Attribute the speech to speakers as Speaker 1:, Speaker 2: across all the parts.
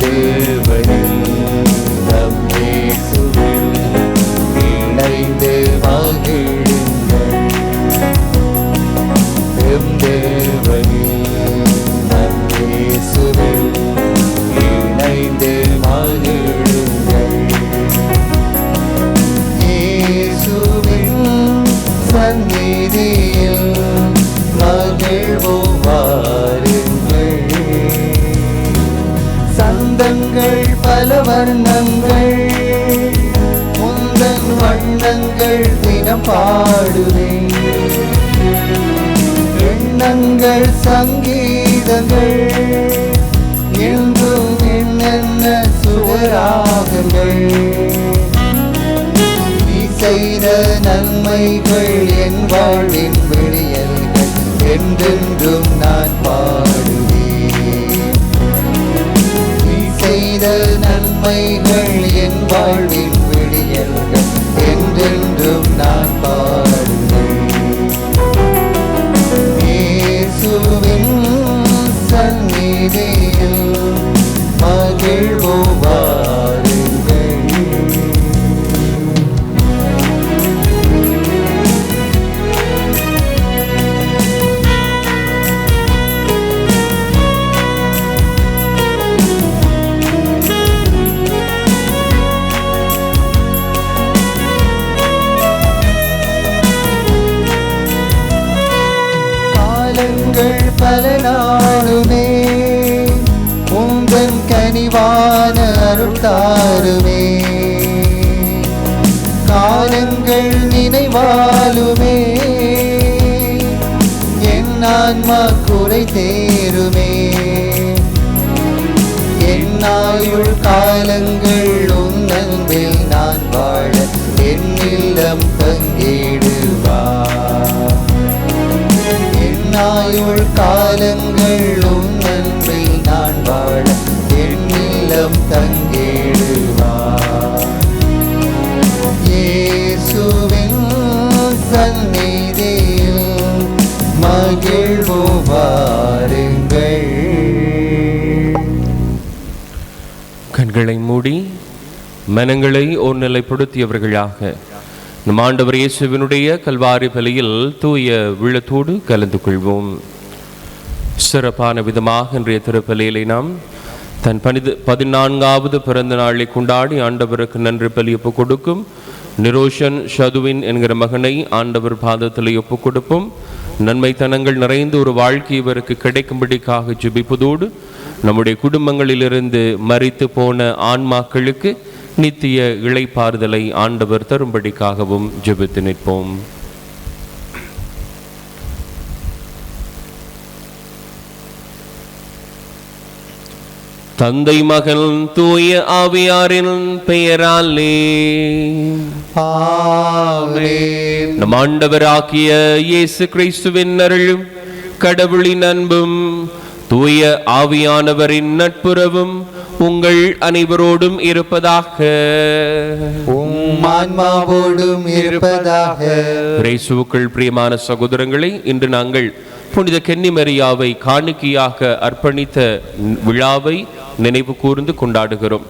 Speaker 1: தேவனில் நம் இயேசுவில் இணைந்து மகிழுங்கள். எம் தேவனில் நம் இயேசுவில் இணைந்து மகிழுங்கள். இயேசுவின் சந்நிதியில் மகிழ்வோம் வாருங்கள். சந்தங்கள் பல வர்ணங்கள் முந்தன் வண்ணங்கள் தினம் பாடுவேன். எண்ணங்கள் சங்கீதங்கள் என்றும் என்னென்ன சுவராகங்கள். நீ செய்த நன்மைகள் என் வாழ்வின் விடியல்கள் என்றென்றும் நான் பாடுவேன். நீ செய்த நன்மைகள் என் வாழ்வின் விடியல்கள் என்றென்றும் நான் பாடுவேன். இயேசுவின் சந்நிதியில் மகிழ்வோம் வாருங்கள். காலங்கள் பல நாளுமே உந்தன் கனிவான அருள் தாருமே. காலங்கள் நினைவாலுமே என் ஆன்மா குறை தேருமே. என் ஆயுள் காலங்கள் உன் அன்பில் நான் வாழ என் இல்லம் பங்கிடுவார். என் ஆயுள் காலங்கள் உன் அன்பில் நான் வாழ என் இல்லம் தங்கிடுவார். இயேசுவின் சந்நிதியில் மகிழ்வோம் வாருங்கள்.
Speaker 2: கண்களை மூடி மனங்களை ஒருநிலைப்படுத்தியவர்களாக நம் ஆண்டவர் இயேசுவினுடைய கல்வாரி பலியில் தூய உள்ளத்தோடு கலந்து கொள்வோம். சிறப்பான விதமாக இன்றைய திருப்பலியிலே நாம் தன் 14வது பிறந்த நாளை கொண்டாடி ஆண்டவருக்கு நன்றி பலி ஒப்பு கொடுக்கும் நிரோஷன் ஷதுவின் என்கிற மகனை ஆண்டவர் பாதத்தில் ஒப்பு கொடுப்போம். நன்மைத்தனங்கள் நிறைந்த ஒரு வாழ்க்கை இவருக்கு கிடைக்கும்படிக்காக ஜெபிப்பதோடு நம்முடைய குடும்பங்களிலிருந்து மரித்து போன ஆன்மாக்களுக்கு நித்திய இளைப்பாறுதலை ஆண்டவர் தரும்படிக்காகவும் ஜெபித்து நிற்போம். தந்தை மகன் தூய ஆவியாரின் பெயராலே
Speaker 1: ஆமென்.
Speaker 2: நம் ஆண்டவராகிய இயேசு கிறிஸ்துவின் அருளும் கடவுளின் அன்பும் தூய ஆவியானவரின் நட்புறவும் உங்கள் அனைவரோடும் இருப்பதாக.
Speaker 1: உம் ஆன்மாவோடும் இருப்பதாக.
Speaker 2: இயேசுவுக்குள் பிரியமான சகோதரங்களை, இன்று நாங்கள் புனித கன்னிமரியாவை காணிக்கையாக அர்ப்பணித்த விழாவை நினைவு கூர்ந்து கொண்டாடுகிறோம்.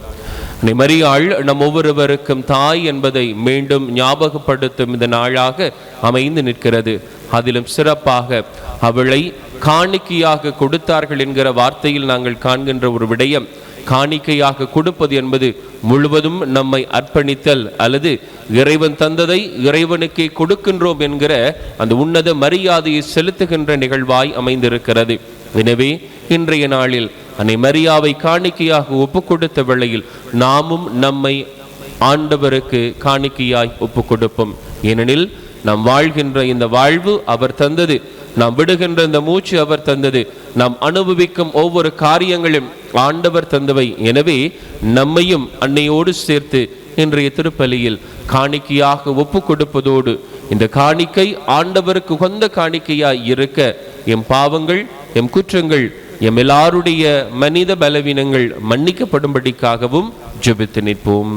Speaker 2: மரியாள் நம் ஒவ்வொருவருக்கும் தாய் என்பதை மீண்டும் ஞாபகப்படுத்தும் இந்த நாளாக அமைந்து நிற்கிறது. அதிலும் சிறப்பாக அவளை காணிக்கையாக கொடுத்தார்கள் என்கிற வார்த்தையில் நாங்கள் காண்கின்ற ஒரு விடயம், காணிக்கையாக கொடுப்பது என்பது முழுவதும் நம்மை அர்ப்பணித்தல் அல்லது இறைவன் தந்ததை இறைவனுக்கே கொடுக்கின்றோம் என்கிற அந்த உன்னத மரியாதையை செலுத்துகின்ற நிகழ்வாய் அமைந்திருக்கிறது. எனவே இன்றைய நாளில் அன்னை மரியாவை காணிக்கையாக ஒப்பு கொடுத்த வேளையில் நாமும் நம்மை ஆண்டவருக்கு காணிக்கையாய் ஒப்பு கொடுப்போம். ஏனெனில் நாம் வாழ்கின்ற இந்த வாழ்வு அவர் தந்தது, நாம் விடுகின்ற இந்த மூச்சு அவர் தந்தது, நாம் அனுபவிக்கும் ஒவ்வொரு காரியங்களும் ஆண்டவர் தந்தவை. எனவே நம்மையும் அன்னையோடு சேர்த்து இன்றைய திருப்பலியில் காணிக்கையாக ஒப்பு கொடுப்பதோடு இந்த காணிக்கை ஆண்டவருக்கு உகந்த காணிக்கையாய் இருக்க எம் பாவங்கள், எம் குற்றங்கள், எம் எல்லாருடைய மனித பலவீனங்கள் மன்னிக்கப்படும்படிக்காகவும் ஜெபித்து நிற்போம்.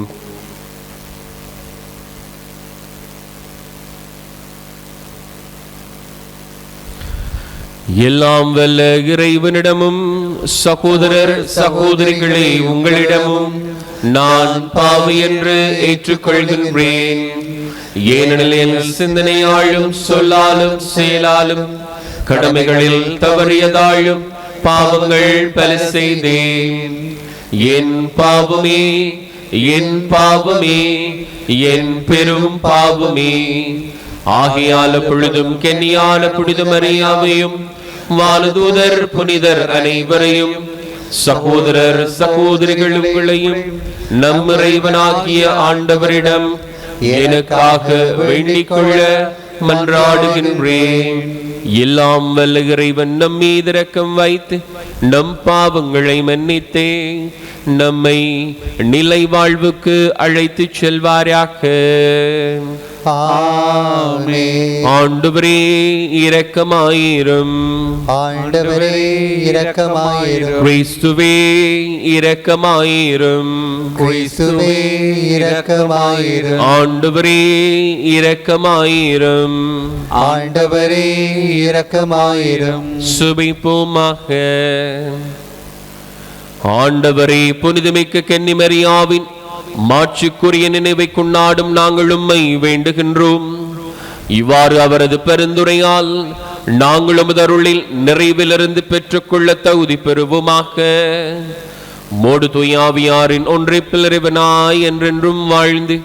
Speaker 2: எல்லாம் வல்ல இறைவனிடமும் சகோதரர் சகோதரிகளே உங்களிடமும் நான் பாவி என்று ஏற்றுக்கொள்கின்றேன். ஏனெனில் என் சிந்தனையாலும் சொல்லாலும் செயலாலும் கடமைகளில் தவறியதாலும் பாவங்கள் பல செய்தேன். என் பாவமே, என் பாவமே, என் பெரும் பாவமே. ஆகையால் பொழுதும் கென்னியான புனித மரியாவையும் வானதூதர் புனிதர் அனைவரையும் சகோதரர் சகோதரிகள் உங்களையும் நம் இறைவனாகிய ஆண்டவரிடம் எனக்காக வேண்டிக் கொள்ள மன்றாடுகின்றேன். எல்லாம் வல்ல இறைவன் நம் மீது இரக்கம் வைத்து நம் பாவங்களை மன்னித்தே நம்மை நிலை வாழ்வுக்கு அழைத்து செல்வாராக.
Speaker 1: ஆமென்.
Speaker 2: ஆண்டவரே இரக்கமாயிரும்.
Speaker 1: ஆண்டவரே இரக்கமாயிரும்.
Speaker 2: கிறிஸ்துவே இரக்கமாயிரும்.
Speaker 1: கிறிஸ்துவே இரக்கமாயிரும்.
Speaker 2: ஆண்டவரே இரக்கமாயிரும்.
Speaker 1: ஆண்டவரே இரக்கமாயிரும்.
Speaker 2: சுபிப்போமாக. ஆண்டவரே புனிதமிக்க கன்னிமரியாவின் மாட்சிக்குரிய நினைவை கொண்டாடும் நாங்கள் உம்மை வேண்டுகின்றோம். இவ்வாறு அவரது பரிந்துரையால் நாங்கள் உமது அருளில் நிறைவிலிருந்து பெற்றுக்கொள்ள தகுதி பெறுவோமாக. மோடு தூயாவியாரின் ஒன்றைப்பில் இறைவனாய் என்றென்றும் வாழ்ந்து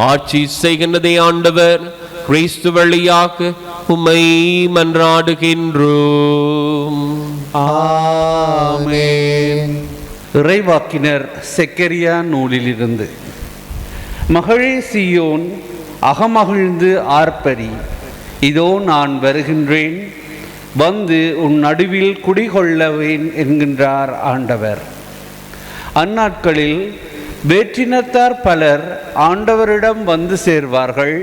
Speaker 2: ஆட்சி செய்கின்றதை ஆண்டவர் கிறிஸ்து வழியாக உம்மை மன்றாடுகின்றோம்.
Speaker 1: ஆமென்.
Speaker 3: இறைவாக்கினர் செக்கரியா நூலிலிருந்து. மகளே சீயோன், அகமகிழ்ந்து ஆர்ப்பரி, இதோ நான் வருகின்றேன், வந்து உன் நடுவில் குடிகொள்ளவேன் என்கின்றார் ஆண்டவர். அந்நாட்களில் வேற்றினத்தார் பலர் ஆண்டவரிடம் வந்து சேர்வார்கள்.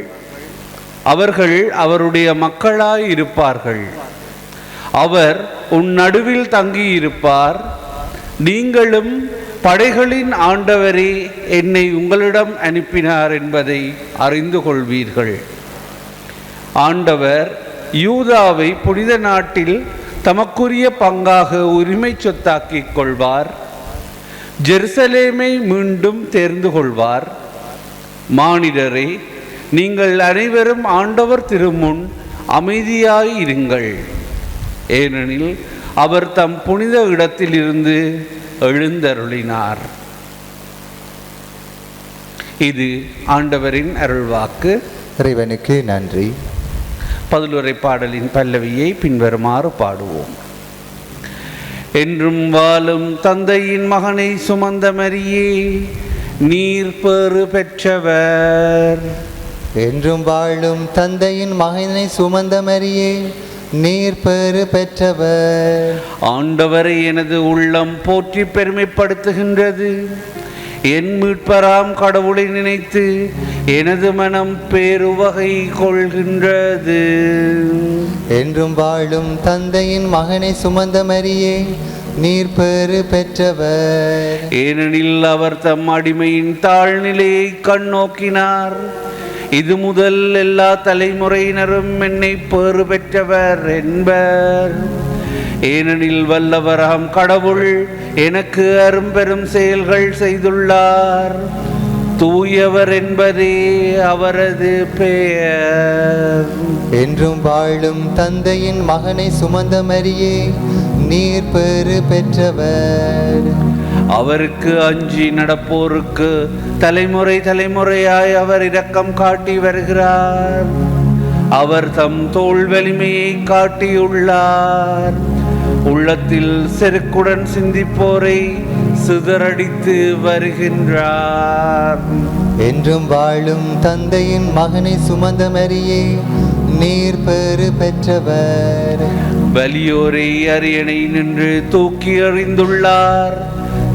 Speaker 3: அவர்கள் அவருடைய மக்களாய் இருப்பார்கள். அவர் உன் நடுவில் தங்கியிருப்பார். நீங்களும் படைகளின் ஆண்டவரே என்னை உங்களிடம் அனுப்பினார் என்பதை அறிந்து கொள்வீர்கள். ஆண்டவர் யூதாவை புனித நாட்டில் தமக்குரிய பங்காக உரிமை சொத்தாக்கிக் கொள்வார். ஜெருசலேமை மீண்டும் தேர்ந்து கொள்வார். மானிடரே, நீங்கள் அனைவரும் ஆண்டவர் திருமுன் அமைதியாய் இருங்கள். ஏனெனில் அவர் தம் புனித இடத்தில் இருந்து எழுந்தருளினார். இது ஆண்டவரின் அருள்வாக்கு.
Speaker 1: இறைவனுக்கு நன்றி.
Speaker 3: பதிலுரை பாடலின் பல்லவியை பின்வருமாறு பாடுவோம். என்றும் வாழும் தந்தையின் மகனை சுமந்த மரியே, நீர் பெறு பெற்றவர்.
Speaker 1: என்றும் வாழும் தந்தையின் மகனை சுமந்த மரியே, நீர் பெறு பெற்றவர்.
Speaker 3: ஆண்டவரை எனது உள்ளம் போற்றி பெருமைப்படுத்துகின்றது. என் மீட்பராம் கடவுளை நினைத்து எனது மனம் பேருவகை கொள்கின்றது.
Speaker 1: என்றும் வாழும் தந்தையின் மகனை சுமந்த மரியே, நீர் பெறு பெற்றவர்.
Speaker 3: ஏனெனில் அவர் தம் அடிமையின் தாழ்நிலையை கண்ணோக்கினார். இது முதல் எல்லா தலைமுறையினரும் என்னை பேறு பெற்றவர் என்பர். ஏனெனில் வல்லவராம் கடவுள் எனக்கு அரும்பெரும் செயல்கள் செய்துள்ளார். தூயவர் என்பதே அவரது பெயர்.
Speaker 1: என்றும் வாழும் தந்தையின் மகனை சுமந்த மரியே, நீர் பெறு பெற்றவர்.
Speaker 3: அவருக்கு அஞ்சி நடப்போருக்கு தலைமுறை தலைமுறையாய் அவர் இரக்கம் காட்டி வருகிறார். அவர் தம் தோள் வலிமையை காட்டியுள்ளார். உள்ளத்தில் செருக்குடன் சிந்திப்போரை சிதறடித்து வருகின்றார்.
Speaker 1: என்றும் வாழும் தந்தையின் மகனை சுமந்த மரியே, நீர் பெறு பெற்றவர்.
Speaker 3: வலியோரை அரியணை நின்று தூக்கி எறிந்துள்ளார்.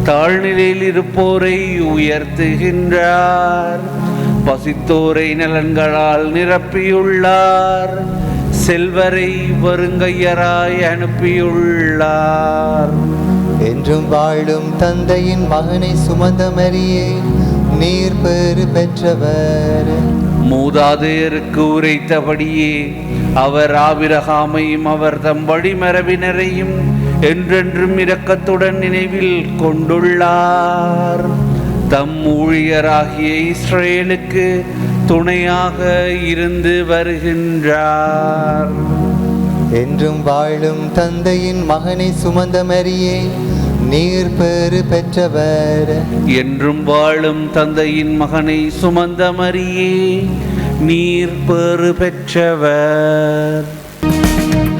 Speaker 3: தாழ்நிலையில் இருப்போரை உயர்த்துகின்றார். பசித்தோரை நலன்களால் நிரப்பியுள்ளார். செல்வரை வருங்கையராய் அனுப்பியுள்ளார்.
Speaker 1: என்றும் வாழும் தந்தையின் மகனை சுமந்த மரியே, நீர் பெறு பெற்றவர்.
Speaker 3: மூதாதையருக்கு உரைத்தபடியே அவர் ஆபிரகாமையும் அவர் தம் வழிமரபினரையும் என்றென்றும் இரக்கத்துடன் நினைவில் கொண்டுள்ளார். தம் ஊழியராகிய இஸ்ரேலுக்கு துணையாக இருந்து வருகின்றார்.
Speaker 1: என்றும் வாழும் தந்தையின் மகனை சுமந்த மரியே நீர் பேறு பெற்றவர்.
Speaker 3: என்றும் வாழும் தந்தையின் மகனை சுமந்த மரியே நீர் பேறு பெற்றவர்.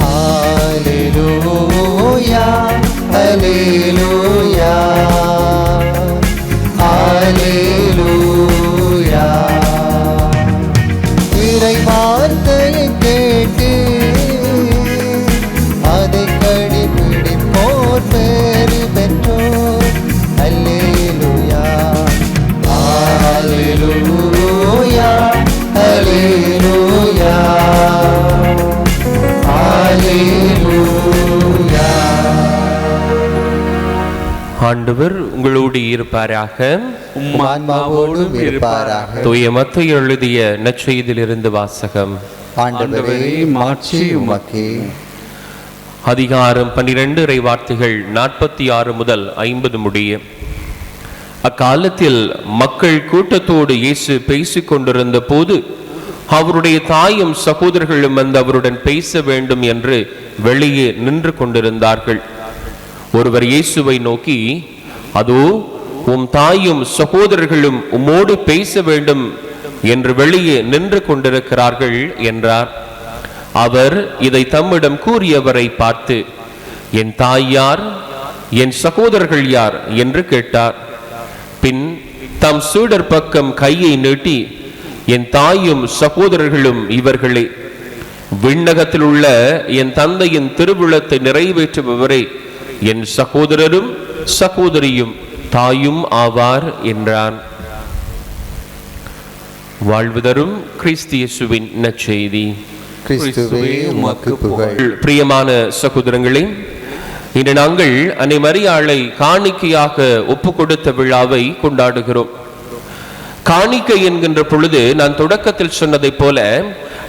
Speaker 1: அல்லேலூயா அல்லேலூயா அல்லேலூயா. இறை வார்த்தையை கேட்டு அதை கடைபிடிப்போர் பேறு பெற்றோர். அல்லேலூயா அல்லேலூயா அல்லேலூயா அல்லேலூயா.
Speaker 2: ஆண்டவர் உங்களோடு இருப்பாராக.
Speaker 1: உம் ஆன்மாவோடும் இருப்பாராக.
Speaker 2: தூய மத்தேயு எழுதிய நற்செய்தியிலிருந்து வாசகம்.
Speaker 1: ஆண்டவரே மாட்சி உமக்கே.
Speaker 2: அதிகாரம் 12 இறை வார்த்தைகள் 46 முதல் 50 முடிய. அக்காலத்தில் மக்கள் கூட்டத்தோடு இயேசு பேசிக் கொண்டிருந்த போது அவருடைய தாயும் சகோதரர்களும் வந்து அவருடன் பேச வேண்டும் என்று வெளியே நின்று கொண்டிருந்தார்கள். ஒருவர் இயேசுவை நோக்கி, அதோ உம் தாயும் சகோதரர்களும் உம்மோடு பேச வேண்டும் என்று வெளியே நின்று கொண்டிருக்கிறார்கள் என்றார். அவர் இதை தம்மிடம் கூறியவரை பார்த்து, என் தாய் யார், என் சகோதரர்கள் யார் என்று கேட்டார். பின் தம் சீடர் பக்கம் கையை நீட்டி, என் தாயும் சகோதரர்களும் இவர்களே, விண்ணகத்தில் உள்ள என் தந்தையின் திருவுளத்தை நிறைவேற்றுபவரே என் சகோதரரும் சகோதரியும் தாயும் ஆவார் என்றான். வாழ்வுதரும் கிறிஸ்து இயேசுவின் நற்செய்தி.
Speaker 1: கிறிஸ்துவே உமக்கு புகழ்.
Speaker 2: பிரியமான சகோதரங்களே, இன்று நாங்கள் அன்னை மரியாளை காணிக்கையாக ஒப்பு கொடுத்த விழாவை கொண்டாடுகிறோம். காணிக்கை என்கின்ற பொழுது நான் தொடக்கத்தில் சொன்னதை போல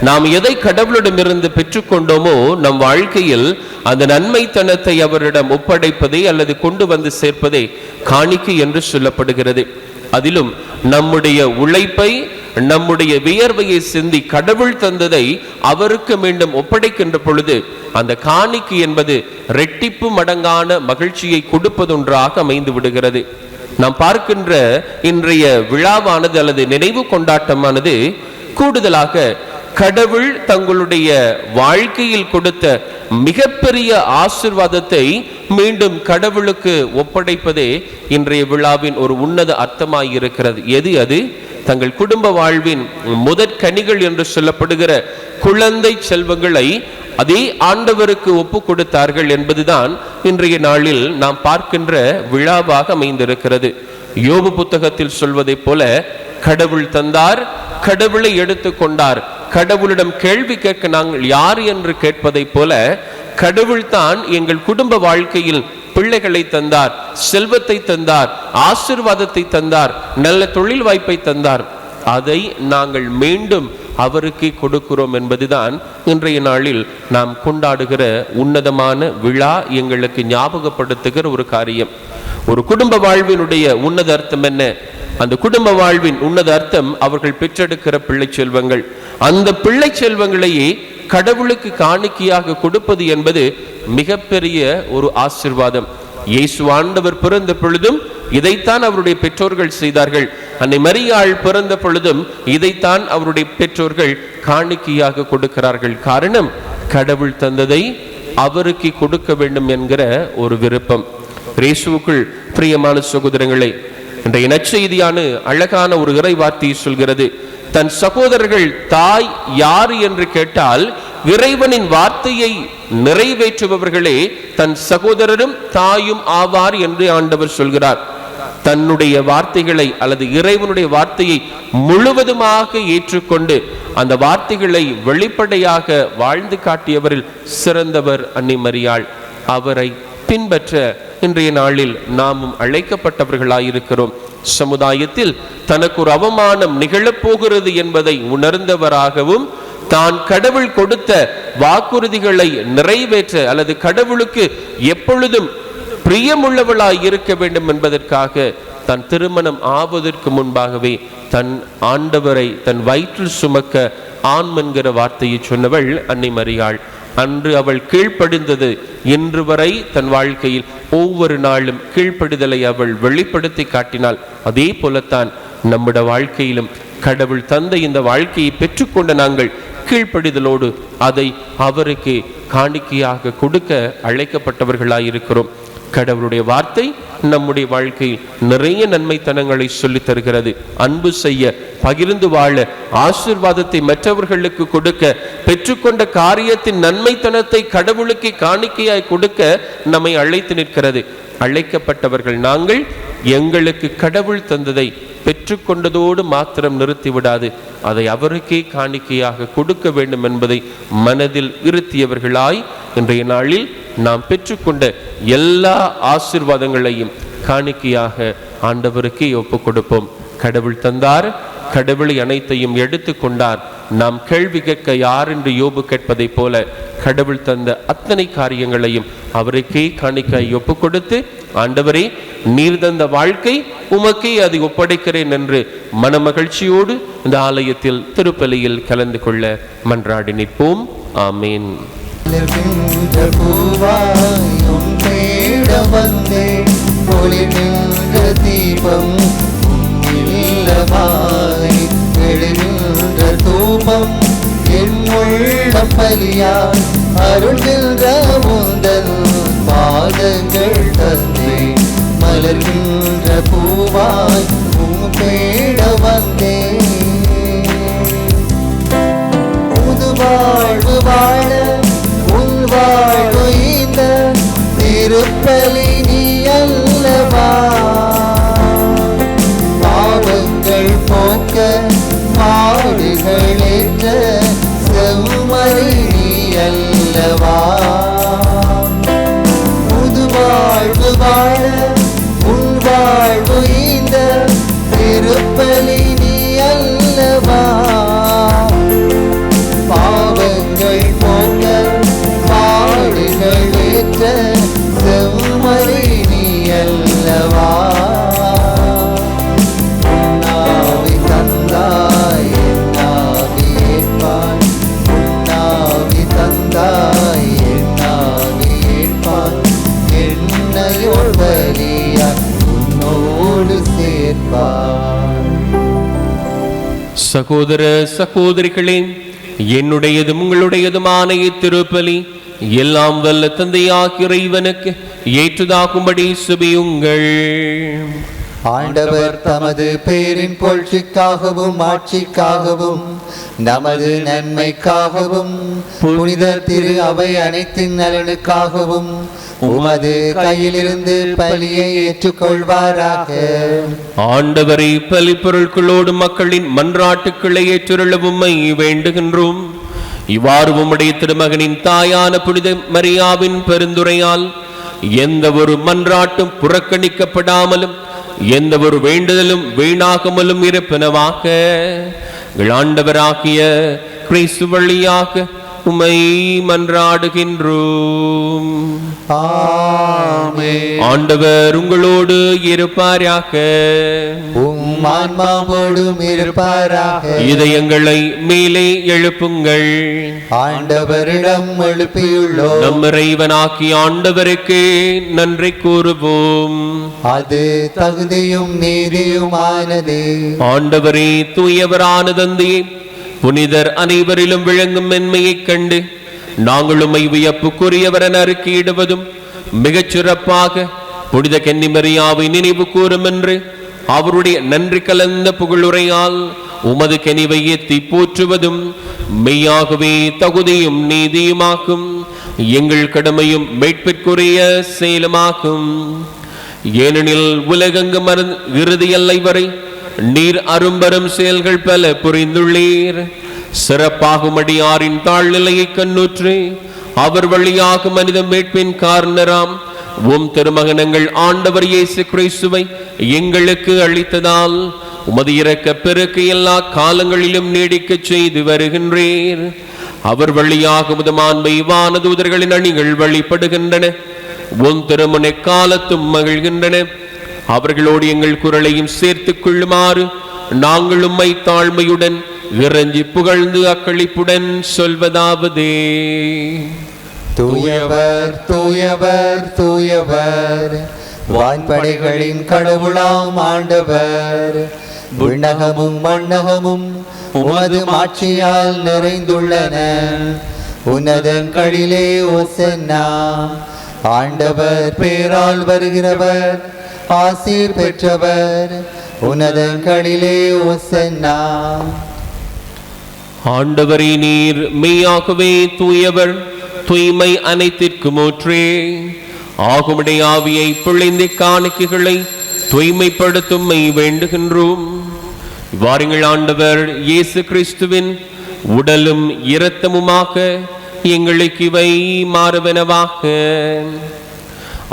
Speaker 2: நாம் எதை கடவுளிடமிருந்து பெற்றுக்கொண்டோமோ நம் வாழ்க்கையில் அந்த நன்மைத்தனத்தை அவரிடம் ஒப்படைப்பதே அல்லது கொண்டு வந்து சேர்ப்பதே காணிக்கை என்று சொல்லப்படுகிறது. அதிலும் நம்முடைய உழைப்பை, நம்முடைய வியர்வையை சிந்தி கடவுள் தந்ததை அவருக்கு மீண்டும் ஒப்படைக்கின்ற பொழுது அந்த காணிக்கை என்பது ரெட்டிப்பு மடங்கான மகிழ்ச்சியை கொடுப்பதொன்றாக அமைந்து விடுகிறது. நாம் பார்க்கின்ற இன்றைய விழாவானது அல்லது நினைவு கொண்டாட்டமானது கூடுதலாக கடவுள் தங்களுடைய வாழ்க்கையில் கொடுத்த மிகப்பெரிய ஆசீர்வாதத்தை மீண்டும் கடவுளுக்கு ஒப்படைப்பதே இன்றைய விழாவின் ஒரு உன்னத அர்த்தமாயிருக்கிறது. எது அது? தங்கள் குடும்ப வாழ்வின் முதற்கனிகள் என்று சொல்லப்படுகிற குழந்தை செல்வங்களை அதே ஆண்டவருக்கு ஒப்பு கொடுத்தார்கள் என்பதுதான் இன்றைய நாளில் நாம் பார்க்கின்ற விழாவாக அமைந்திருக்கிறது. யோபு புத்தகத்தில் சொல்வதை போல, கடவுள் தந்தார், கடவுளை எடுத்துக்கொண்டார், கடவுளிடம் கேள்வி கேட்க நாங்கள் யார் என்று கேட்பதை போல கடவுள் தான் எங்கள் குடும்ப வாழ்க்கையில் பிள்ளைகளை தந்தார், செல்வத்தை தந்தார், ஆசீர்வாதத்தை தந்தார், நல்ல தொழில் வாய்ப்பை தந்தார். அதை நாங்கள் மீண்டும் அவருக்கு கொடுக்கிறோம் என்பதுதான் இன்றைய நாளில் நாம் கொண்டாடுகிற உன்னதமான விழா எங்களுக்கு ஞாபகப்படுத்துகிற ஒரு காரியம். ஒரு குடும்ப வாழ்வினுடைய உன்னத அர்த்தம் என்ன? அந்த குடும்ப வாழ்வின் உன்னத அர்த்தம் அவர்கள் பெற்றெடுக்கிற பிள்ளை செல்வங்கள். அந்த பிள்ளை செல்வங்களையே கடவுளுக்கு காணிக்கையாக கொடுப்பது என்பது மிகப்பெரிய ஒரு ஆசீர்வாதம். இயேசு ஆண்டவர் பிறந்த பொழுதும் இதைத்தான் அவருடைய பெற்றோர்கள் செய்தார்கள். அன்னை மரியாள் பிறந்த பொழுதும் இதைத்தான் அவருடைய பெற்றோர்கள் காணிக்கையாக கொடுக்கிறார்கள். காரணம், கடவுள் தந்ததை அவருக்கு கொடுக்க வேண்டும் என்கிற ஒரு விருப்பம். இயேசுவுக்குள் பிரியமான சகோதரங்களே, இன்றைய நற்செய்தியான அழகான ஒரு இறை வார்த்தையை சொல்கிறது. தன் சகோதரர்கள் தாய் யார் என்று கேட்டால் இறைவனின் வார்த்தையை நிறைவேற்றுபவர்களே தன் சகோதரரும் தாயும் ஆவார் என்று ஆண்டவர் சொல்கிறார். தன்னுடைய வார்த்தைகளை அல்லது இறைவனுடைய வார்த்தையை முழுவதுமாக ஏற்றுக்கொண்டு அந்த வார்த்தைகளை வெளிப்படையாக வாழ்ந்து காட்டியவரில் சிறந்தவர் அன்னை மரியாள். அவரை பின்பற்ற இன்றைய நாளில் நாமும் அழைக்கப்பட்டவர்களாயிருக்கிறோம். சமுதாயத்தில் தனக்கு ஒரு அவமானம் நிகழப்போகிறது என்பதை உணர்ந்தவராகவும் தான் கடவுள் கொடுத்த வாக்குறுதிகளை நிறைவேற்ற அல்லது கடவுளுக்கு எப்பொழுதும் பிரியமுள்ளவளாய் இருக்க வேண்டும் என்பதற்காக தன் திருமணம் ஆவதற்கு முன்பாகவே தன் ஆண்டவரை தன் வயிற்றில் சுமக்க ஆண் என்கிற வார்த்தையை சொன்னவள் அன்னை மரியாள். அன்று அவள் கீழ்ப்படிந்தது இன்று வரை தன் வாழ்க்கையில் ஒவ்வொரு நாளும் கீழ்ப்படிதலை அவள் வெளிப்படுத்தி காட்டினாள். அதே போலத்தான் நம்முடைய வாழ்க்கையிலும் கடவுள் தந்த இந்த வாழ்க்கையை பெற்றுக்கொண்ட நாங்கள் கீழ்ப்படிதலோடு அதை அவருக்கு காணிக்கையாக கொடுக்க அழைக்கப்பட்டவர்களாயிருக்கிறோம். கடவுளுடைய வார்த்தை நம்முடைய வாழ்க்கையில் நிறைய நன்மைத்தனங்களை சொல்லித் தருகிறது. அன்பு செய்ய, பகிர்ந்து வாழ, ஆசீர்வாதத்தை மற்றவர்களுக்கு கொடுக்க, பெற்றுக்கொண்ட காரியத்தின் நன்மைத்தனத்தை கடவுளுக்கு காணிக்கையாய் கொடுக்க நம்மை அழைத்து நிற்கிறது. அழைக்கப்பட்டவர்கள் நாங்கள் எங்களுக்கு கடவுள் தந்ததை பெற்றுக்கொண்டதோடு மாத்திரம் நிறுத்திவிடாது, அதை அவருக்கே காணிக்கையாக கொடுக்க வேண்டும் என்பதை மனதில் இருத்தியவர்களாய் இன்றைய நாளில் நாம் பெற்றுக்கொண்ட எல்லா ஆசீர்வாதங்களையும் காணிக்கையாக ஆண்டவருக்கே ஒப்புக் கொடுப்போம். கடவுள் தந்தார், கடவுளை அனைத்தையும் எடுத்து கொண்டார். நாம் கேள்வி கேட்க யார் என்று யோபு கேட்பதை போல கடவுள் தந்த அத்தனை காரியங்களையும் அவருக்கே காணிக்காய் ஒப்பு கொடுத்து, ஆண்டவரே நீர் தந்த வாழ்க்கை உமக்கே அதை ஒப்படைக்கிறேன் என்று மனமகிழ்ச்சியோடு இந்த ஆலயத்தில் திருப்பலியில் கலந்து கொள்ள மன்றாடி நிற்போம். ஆமேன்.
Speaker 1: தீபம் தூபம் என் உள்ளம் பலியாய் அருள்கின்ற உந்தன் பாதங்கள் தந்தே மலர்கின்ற பூவாய் தேட வந்தேன். புது வாழ்வு வாழ உன் வாழ்வு இந்த திருப்பலி நீ அல்லவா, பாவங்கள் போக்க மாடுகள் என்ற செம்மறி நீ அல்லவா. புது வாழ்வு வாழ உன் வாழ்வு இந்த திருப்பலி நீ அல்லவா, பாவங்கள் போக்க மாடுகள் ஏற்ற செம்மறி நீ அல்லவா.
Speaker 2: சகோதர சகோதரிகளே, என்னுடையதும் உங்களுடையதுமான இத்திருப்பலி எல்லாம் வல்ல தந்தையாகிய இறைவனுக்கு ஏற்றதாகும்படி சுபியுங்கள்.
Speaker 1: ஆண்டவர் தமது பேரின் புகழ்ச்சிக்காகவும் ஆட்சிக்காகவும் நமது நன்மைக்காகவும் புனித திரு அவை அனைத்தின் நலனுக்காகவும் உமது கையிலிருந்து பலியை ஏற்றுக்கொள்வாராக.
Speaker 2: ஆண்டவரை பலி பொருட்களோடு மக்களின் மன்றாட்டுக்களை ஏற்றுள்ள உம்மை வேண்டுகின்றோம். இவ்வாறு உம்முடைய திருமகனின் தாயான புனித மரியாவின் பெருந்துரையால் எந்த ஒரு மன்றாட்டும் புறக்கணிக்கப்படாமலும் எந்த ஒரு வேண்டுதலும் வீணாகாமலும் இருப்பனவாக ஆண்டவராகிய கிறிஸ்து வழியாக உம்மை மன்றாடுகின்றோம்.
Speaker 1: ஆமென்.
Speaker 2: ஆண்டவர் உங்களோடு இருப்பாராக,
Speaker 1: உம் ஆன்மாவோடும் இருப்பாராக.
Speaker 2: இதயங்களை மேலே எழுப்புங்கள்.
Speaker 1: ஆண்டவரிடம் எழுப்பியுள்ளோம்.
Speaker 2: நம் இறைவனாகிய ஆண்டவருக்கு நன்றி கூறுவோம்.
Speaker 1: அது தகுதியும் நீதியுமானது.
Speaker 2: ஆண்டவரே, தூயவரான தந்தையே, புனிதர் அனைவரிலும் விளங்கும் மென்மையைக் கண்டு நாங்கள் உம்மை வியப்புக்குரியவர் என அறிக்கையிடுவதும் மிகச் சிறப்பாக புனித கன்னிமரியாவை நினைவு கூறும் என்று அவருடைய நன்றி கலந்த புகழுரையால் உமது கனிவை ஏத்தி போற்றுவதும் மெய்யாகவே தகுதியும் நீதியுமாக்கும், எங்கள் கடமையும் மீட்பிற்குரிய செயலுமாக்கும். ஏனெனில் உலகெங்கும் இறுதி எல்லை வரை நீர் அரும்பெரும் செயல்கள் பல புரிந்துள்ளீர். சிறப்பாகும் அடியாரின் தாழ்நிலையை கண்ணுற்று அவர் வழியாக மனித மீட்பின் காரணராம் உம் திருமகனங்கள் ஆண்டவர் இயேசு கிறிஸ்துவை எங்களுக்கு அளித்ததால் உமது இரக்க பெருக்கு எல்லா காலங்களிலும் நீடிக்க செய்து வருகின்றீர். அவர் வழியாக உமது மாண்பை வானதூதர்களின் அணிகள் வழிபடுகின்றன. உன் திருமுனை காலத்தும் மகிழ்கின்றன. அவர்களோடு எங்கள் குரலையும் சேர்த்துக் கொள்ளுமாறு நாங்கள் உம்மை தாழ்மையுடன் இறைஞ்சி புகழ்ந்து அக்களிப்புடன் சொல்வதாவது:
Speaker 1: தூயவர் தூயவர் தூயவர், வான்படைகளின் கடவுளாம் ஆண்டவர். விண்ணகமும் மண்ணகமும் உமது மாட்சியால் நிறைந்துள்ளன. உன்னதங்களிலே ஓசன்னா. ஆண்டவர் பேரால் வருகிறவர் ஆசீர் பெற்றவர். உன்னதங்களிலே ஓசன்னா.
Speaker 2: ஆண்டவரே, நீர் மெய்யாகவே தூயவர், தூய்மை அனைத்திற்கும் ஊற்றே. ஆகுமுடைய ஆவியை பிழைந்த காணிக்கைகளை தூய்மைப்படுத்தும் வேண்டுகின்றோம். வாருங்கள், ஆண்டவர் இயேசு கிறிஸ்துவின் உடலும் இரத்தமுமாக எங்களுக்கு இவை மாறுவனவாக.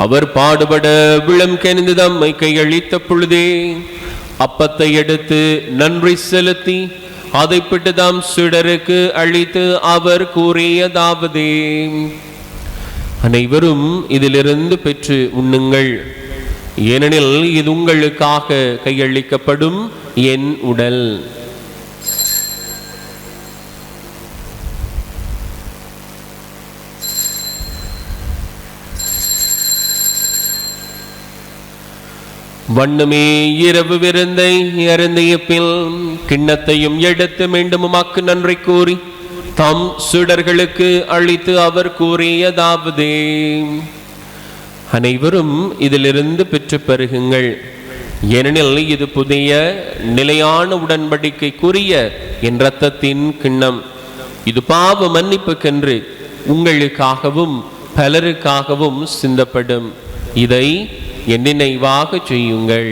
Speaker 2: அவர் பாடுபட விளம் கனிந்து தம்மை கையளித்த பொழுதே அப்பத்தை எடுத்து நன்றி செலுத்தி அதை பிட்டு தாம் சுடருக்கு அளித்து அவர் கூறியதாவது: அனைவரும் இதிலிருந்து பெற்று உண்ணுங்கள், ஏனெனில் இது உங்களுக்காக கையளிக்கப்படும் என் உடல். வண்ணமே இரவு விருந்தை அருந்திய பின் கிண்ணத்தையும் எடுத்து மீண்டும் உமக்கு நன்றி கூறி தம் சுடர்களுக்கு அளித்து அவர் கூறியதாவது: அனைவரும் இதிலிருந்து பெற்று பருகுங்கள், ஏனெனில் இது புதிய நிலையான உடன்படிக்கைக்குரிய என் இரத்தத்தின் கிண்ணம். இது பாவ மன்னிப்புக்கென்று உங்களுக்காகவும் பலருக்காகவும் சிந்தப்படும். இதை என் நினைவாக செய்யுங்கள்.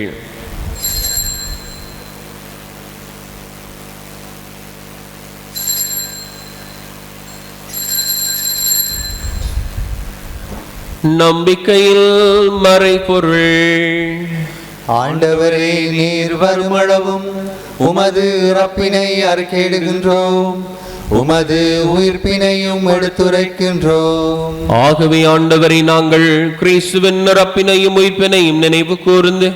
Speaker 2: நம்பிக்கையில் மறைபொருள்.
Speaker 1: ஆண்டவரே, நீர் வருமளவும் உமது இறப்பினை அறிக்கையிடுகின்றோம், உமது உயிர்ப்பினையும் எடுத்துரைக்கின்றோம்.
Speaker 2: ஆகவே ஆண்டவரை, நாங்கள் கிறிஸ்துவின் இறப்பினையும் உயிர்ப்பினையும் நினைவு கூர்ந்து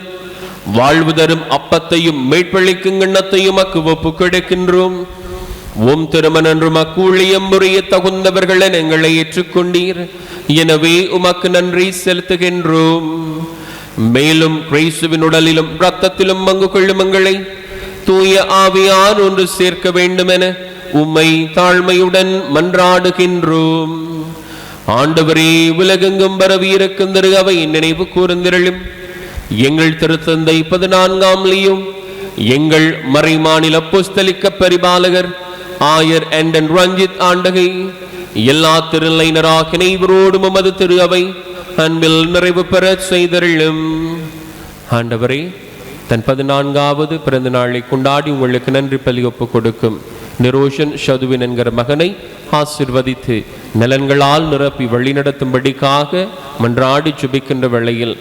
Speaker 2: வாழ்வு தரும் அப்பத்தையும் மீட்பளிக்கும் கிண்ணத்தையும் அக்கு ஒப்பு கொடுக்கின்றோம். உம் திருமணன்றும் அக்கூழியம் முறைய தகுந்தவர்கள் எங்களை ஏற்றுக்கொண்டீர். எனவே உமக்கு நன்றி செலுத்துகின்றோம். மேலும் கிறிஸ்துவின் உடலிலும் இரத்தத்திலும் பங்கு கொள்ளும் எங்களை தூய ஆவியார் ஒன்று சேர்க்க வேண்டும் என உம்மை தாழ்மையுடன் மன்றாடுகின்றோம். ஆண்டவரே, உலகெங்கும் பரவி இருக்கும் திரு அவை நினைவு கூர்ந்திரளும். எங்கள் திருத்தந்தை 14ஆம் லியோ, எங்கள் மறைமாநில அப்போஸ்தலிக்க பரிபாலகர் ஆயர் ஆண்டன் ரஞ்சித் ஆண்டகை, எல்லா திருநிலையினராக இணைவரோடும் உமது திரு அவை அன்பில் நிறைவு பெற செய்தருளும். ஆண்டவரே, தன் 14வது பிறந்த நாளை கொண்டாடி உங்களுக்கு நன்றி பலி ஒப்பு கொடுக்கும் நிரோஷன் ஷதுவின் என்கிற மகனை ஆசிர்வதித்து நலன்களால் நிரப்பி வழிநடத்தும்படிக்காக மன்றாடி சுபிக்கின்ற வேளையில்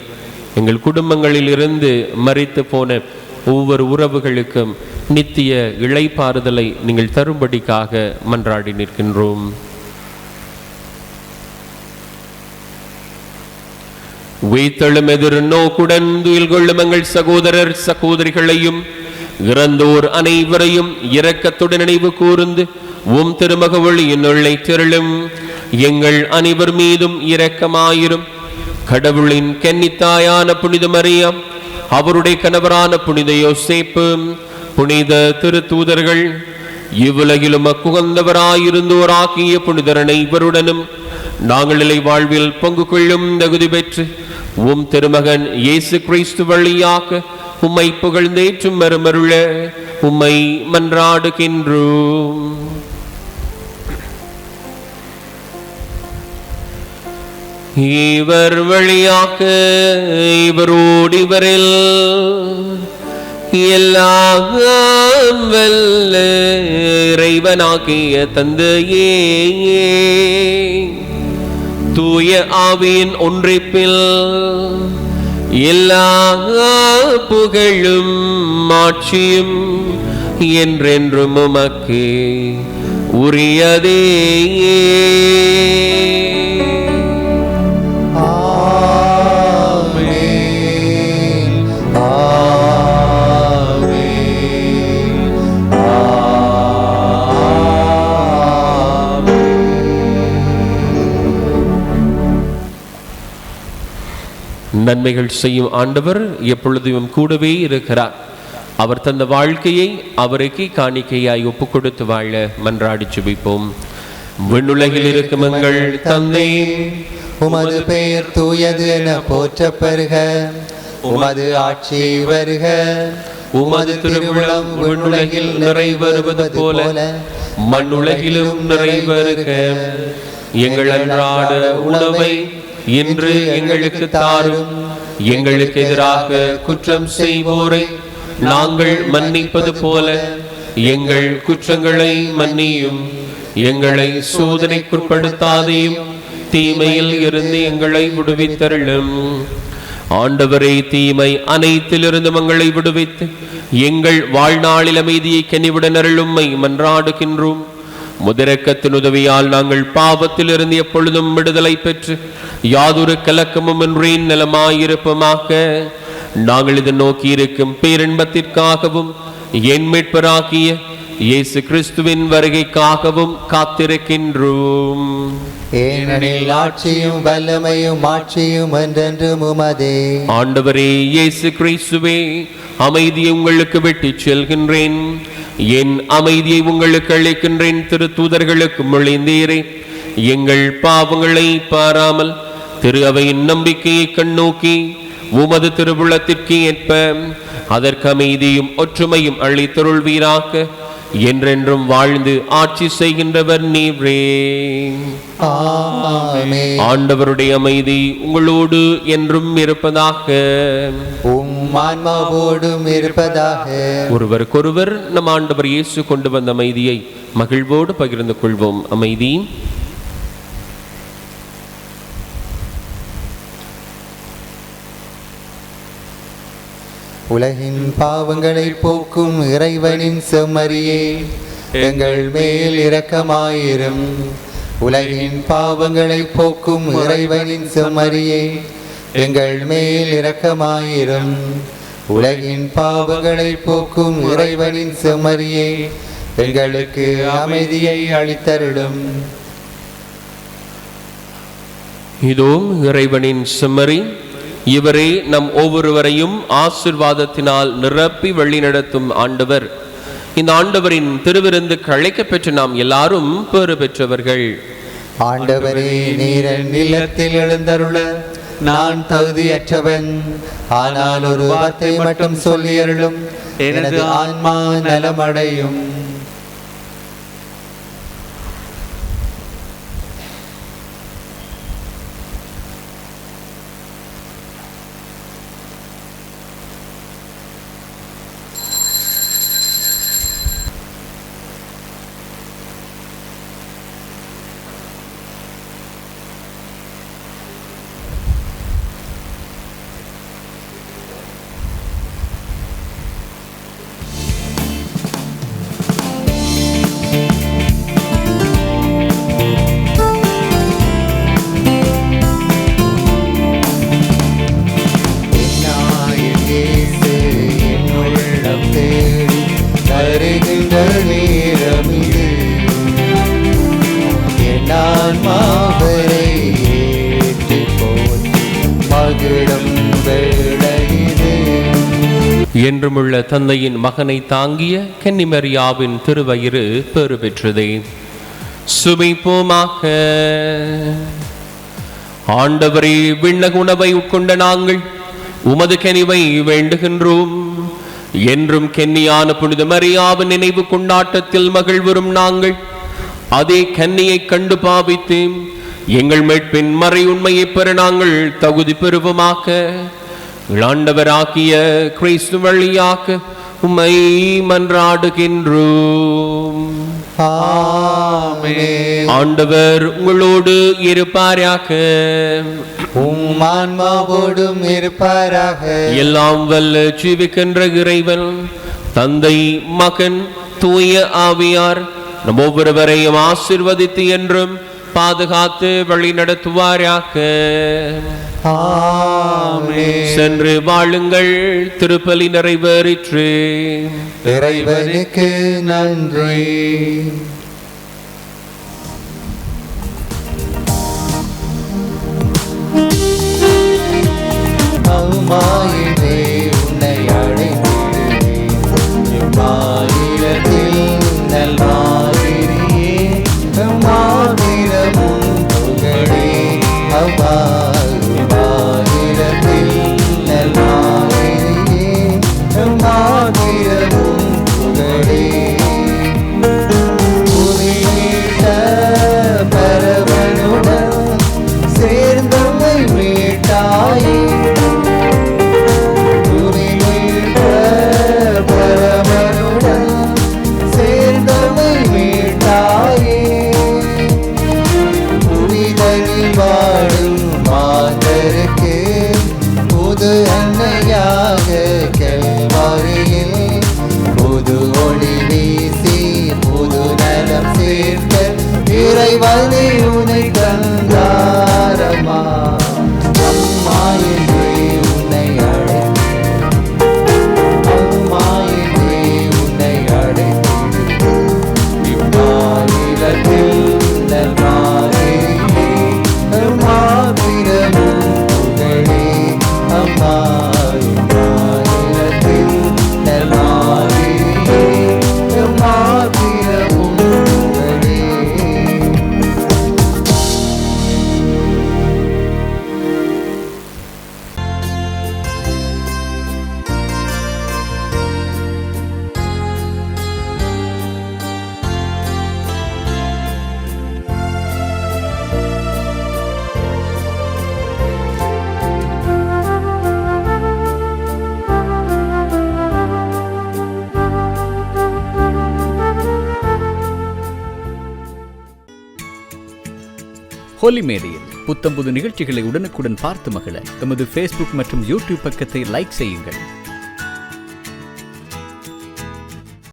Speaker 2: எங்கள் குடும்பங்களில் இருந்து மரித்து போன ஒவ்வொரு உறவுகளுக்கும் நித்திய இளைப்பாறுதலை நீங்கள் தரும்படிக்காக மன்றாடி நிற்கின்றோம். உயிர்த்தெழும் எதிர் நோக்குடன் துயில் கொள்ளும் எங்கள் சகோதரர் சகோதரிகளையும் இறந்தோர் அனைவரையும் இரக்கத்துடன் நினைவு கூர்ந்து உம் திருமக ஒளியின் உள்ளே திரளும். எங்கள் அனைவர் மீதும் இரக்கமாயிரும். கடவுளின் கன்னித்தாயான புனித மரியாம், அவருடைய கணவரான புனித யோசேப்பு, புனித திருத்தூதர்கள், இவ்வுலகிலும் அக்குகந்தவராயிருந்தோராகிய புனிதர் அனைவருடனும் நாங்கள் நிலை வாழ்வில் பங்கு கொள்ளும் தகுதி பெற்று உம் திருமகன் இயேசு கிறிஸ்து வழியாக உம்மை புகழ்ந்தேற்றும் மறுமருள உம்மை மன்றாடுகின்றோம். இவர் வழியாக இவரோடு இவரில் எல்லாம் வல்ல இறைவனாகிய தந்தையே, தூய ஆவியின் ஒன்றிப்பில் எல்லா புகழும் மாட்சியும் என்றென்றும் உமக்கு உரியதே. நன்மைகள் செய்யும் ஆண்டவர் எப்பொழுதும் கூடவே இருக்கிறார். அவர் தந்த வாழ்க்கையை அவருக்கு காணிக்கையாய் ஒப்பு கொடுத்து வாழ மன்றாடி ஜெபிப்போம். விண்ணுலகில் இருக்கும் எங்கள் தந்தை,
Speaker 1: உமது பெயர் தூயது என போற்றப் பெறுக. உமது ஆட்சி வருக.
Speaker 2: உமது திருவிழம் விண்ணுலகில் நிறைவேறுவது போல மண்ணுலகிலும் நிறைவேறுக. எங்கள் அன்றாட உணவை இன்று எங்களுக்கு தாரும். எங்களுக்கு எதிராக குற்றம் செய்வோரை நாங்கள் மன்னிப்பது போல எங்கள் குற்றங்களை மன்னியும். எங்களை சோதனைக்குட்படுத்தாதையும் தீமையில் இருந்து எங்களை விடுவித்தருளும். ஆண்டவரே, தீமை அனைத்திலிருந்து எங்களை விடுவித்து எங்கள் வாழ்நாளில் அமைதியை கனிவுடன் அருளும்மை மன்றாடுகின்றோம். முதரக்கத்தின் உதவியால் நாங்கள் பாவத்தில் இருந்து எப்பொழுதும் விடுதலை பெற்று யாதொரு கலக்கமும் இன்றி நலமாயிருப்போமாக. நாங்கள் இதை நோக்கி இருக்கும் பேரின்பத்திற்காகவும் என் மீட்பராகிய இயேசு கிறிஸ்துவின் வருகைக்காகவும் காத்திருக்கின்றோம்.
Speaker 1: ஏனெனில் ஆட்சியும் வல்லமையும் மாட்சியும் என்றென்றும் உமதே.
Speaker 2: ஆண்டவரே இயேசு கிறிஸ்துவே, அமைதியை உங்களுக்கு விட்டுச் செல்கின்றேன், என் அமைதியை உங்களுக்கு அளிக்கின்றேன். திரு தூதர்களுக்கு மொழிந்தீரே, எங்கள் பாவங்களை பாராமல் திரு அவையின் நம்பிக்கையை கண்ணோக்கி உமது திருவுளத்திற்கு ஏற்ப அதற்கு அமைதியும் ஒற்றுமையும் அளித்தருள்வீராக. என்றென்றும் வாழ்ந்து ஆட்சி செய்கின்றவர் நீரே.
Speaker 1: ஆமென்.
Speaker 2: ஆண்டவருடைய அமைதி உங்களோடு என்றும் இருப்பதாக.
Speaker 1: உம் ஆன்மாவோடும் இருப்பதாக.
Speaker 2: ஒருவருக்கொருவர் நம் ஆண்டவர் இயேசு கொண்டு வந்த அமைதியை மகிழ்வோடு பகிர்ந்து கொள்வோம். அமைதி.
Speaker 1: உலகின் பாவங்களை போக்கும் இறைவனின் செம்மறியே, எங்கள் மேல் இரக்கமாயிரும். உலகின் பாவங்களை போக்கும் இறைவனின் செம்மறியே, எங்கள் மேல் இரக்கமாயிரும். உலகின் பாவங்களை போக்கும் இறைவனின் செம்மறியே, எங்களுக்கு அமைதியை அளித்தருளும்.
Speaker 2: இதோ இறைவனின் செம்மறி, இவரே நம் ஒவ்வொருவரையும் ஆசீர்வாதத்தினால் நிரப்பி வழி நடத்தும் ஆண்டவர். இந்த ஆண்டவரின் திருவிருந்துக்கு அழைக்கப் பெற்ற நாம் எல்லாரும் பேறு பெற்றவர்கள்.
Speaker 1: ஆண்டவரே, நீர் என் இல்லத்தில் எழுந்தருள நான் தகுதியற்றவன். ஆனால் ஒரு வார்த்தை மட்டும் சொல்லியருளும், எனது ஆன்மா நலமடையும்.
Speaker 2: என்றுமுள்ள தந்தையின் மகனை தாங்கிய கன்னிமரியாவின் திருவயிறு பெறு பெற்றதே. சுமிப்போமாக. ஆண்டவரே, விண்ணக உணவை உட்கொண்ட நாங்கள் உமது கனிவை வேண்டுகின்றோம். என்றும் கன்னியான புனித மரியாவின் நினைவு கொண்டாட்டத்தில் மகிழ்வரும் நாங்கள் அதே கன்னியை கண்டு பாவித்து எங்கள் மீட்பின் மறை உண்மையை பெற நாங்கள் தகுதி பெறுவோமாக. ஆண்டவராகிய கிறிஸ்து வழியாக உம்மை மன்றாடுகின்றோம்.
Speaker 1: ஆமென்.
Speaker 2: ஆண்டவர் உங்களோடு இருப்பாராக.
Speaker 1: உம் ஆன்மாவோடும் இருப்பாராக.
Speaker 2: எல்லாம் வல்ல ஜீவிக்கின்ற இறைவன் தந்தை, மகன், தூய ஆவியார் நம் ஒவ்வொருவரையும் ஆசீர்வதித்து என்றும் பாதுகாத்து வழி நடத்துவாராக.
Speaker 1: ஆமென்.
Speaker 2: சென்று வாழுங்கள். திருப்பலி நிறைவேறிற்று.
Speaker 1: இறைவனுக்கு நன்றி. அம்மாயினே உன்னை அழைத்திடுவேன். இம்மாயிரத்தில் நல்மாயிரியே மாநிலமும் புகழே. அம்மாயிரத்தில் நல்மாயிரியே மாநிலமும் புகழே. புவிமீட்ட பரவனுடன் சேர்ந்தமை மீட்டாயே. வாழும் மாந்தருக்கு புது அன்னையாக கல்வாரியில் புது ஒளி வீசி புது நலம் சேர்க்க இறைவனை உன்னை தந்தாரம்மா. அம்மா என்று உன்னை அம்மா என்று உன்னை அழைத்திடுவேன். இம்மாநிலத்தில்
Speaker 4: ஹோலி மேடையில் புத்தம்புது நிகழ்ச்சிகளை உடனுக்குடன் பார்த்து மகிழ எமது ஃபேஸ்புக் மற்றும் யூடியூப் பக்கத்தை லைக் செய்யுங்கள்.